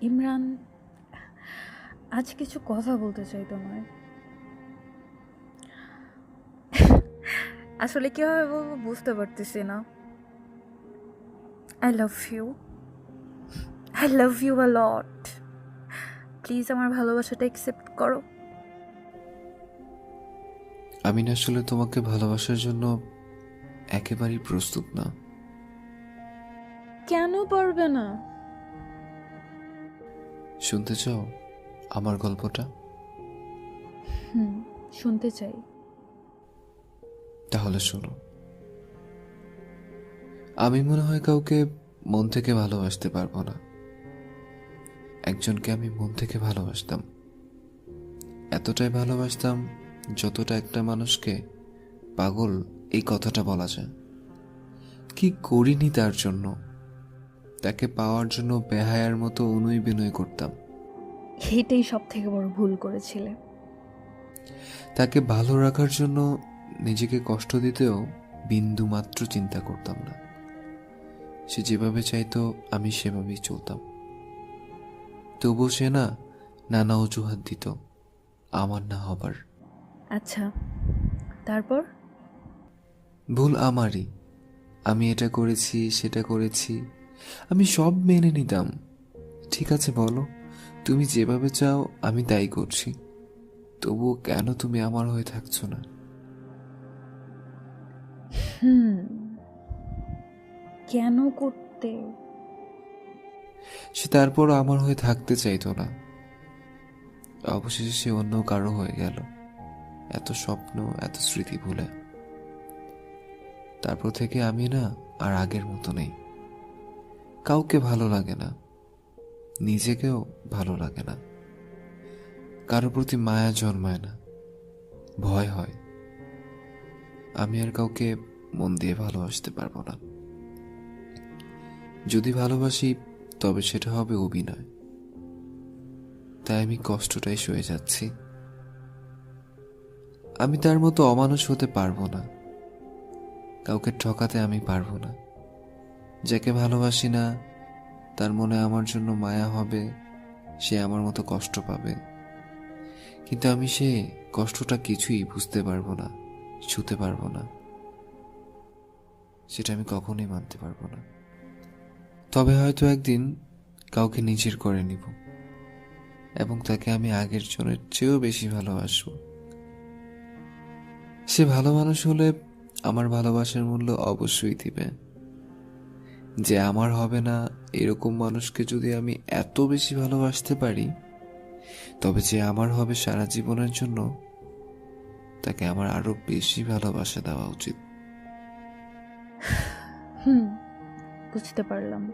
ইমরান, আজ কিছু কথা বলতে চাই তোমায়। আসলে কিভাবে বলবো বুঝতে পারতেছি না। I love you, I love you a lot. Please আমার ভালোবাসাটা অ্যাকসেপ্ট করো। আমি না আসলে তোমাকে ভালোবাসার জন্য একেবারেই প্রস্তুত না। কেন পারবে না? শুনতে চাও আমার গল্পটা? হুম, শুনতে চাই। তাহলে শোনো। আমি মনে হয় কাউকে মন থেকে ভালোবাসতে পারবো না। একজনকে আমি মন থেকে ভালোবাসতাম, এতটাই ভালোবাসতাম যতটা একটা মানুষকে পাগল এই কথাটা বলা যায়। কি করিনি তার জন্য! তাকে পাওয়ার জন্য বেহায়ার মতো অনুই বিনয় করতাম। এটাই সব থেকে বড় ভুল করেছিলে। তাকে ভালো রাখার জন্য নিজেকে কষ্ট দিতেও বিন্দু মাত্র চিন্তা করতাম না। সে যেভাবে চাইতো আমি সেভাবেই চলতাম। তবুও সে না নানা অজুহাত দিত আমার না হবার। আচ্ছা, তারপর? ভুল আমারই। আমি এটা করেছি, সেটা করেছি, আমি সব মেনে নিতাম। ঠিক আছে বলো, তুমি যেভাবে চাও আমি তাই করছি। তবুও কেন তুমি আমার হয়ে থাকছো না? হুম, কেন করতে? সে তারপরও আমার হয়ে থাকতে চাইতো না। অবশেষে সে অন্য কারো হয়ে গেল, এত স্বপ্ন, এত স্মৃতি ভুলে। তারপর থেকে আমি না আর আগের মতো নেই। কাউকে ভালো লাগে না, নিজেকেও ভালো লাগে না। কারো প্রতি মায়া জন্মায় না, ভয় হয়। আমি আর কাউকে মন দিয়ে ভালোবাসতে পারবো না। যদি ভালোবাসি তবে সেটা হবে অভিনয়। তাই আমি কষ্টটাই সয়ে যাচ্ছি। আমি তার মতো অমানুষ হতে পারবো না। কাউকে ঠকাতে আমি পারবো না। যাকে ভালোবাসি না তার মনে আমার জন্য মায়া হবে, সে আমার মতো কষ্ট পাবে। কিন্তু আমি সে কষ্টটা কিছুই বুঝতে পারবো না, ছুঁতে পারবো না। সেটা আমি কখনোই মানতে পারবো না। তবে হয়তো একদিন কাউকে নিজের করে নিব এবং তাকে আমি আগের জনের চেয়েও বেশি ভালোবাসবো। সে ভালো মানুষ হলে আমার ভালোবাসার মূল্য অবশ্যই দিবে। যে আমার হবে না এরকম মানুষকে যদি আমি এত বেশি ভালোবাসতে পারি, তবে যে আমার হবে সারা জীবনের জন্য, তাকে আমার আরো বেশি ভালোবাসা দেওয়া উচিত। হুম, বুঝতে পারলাম।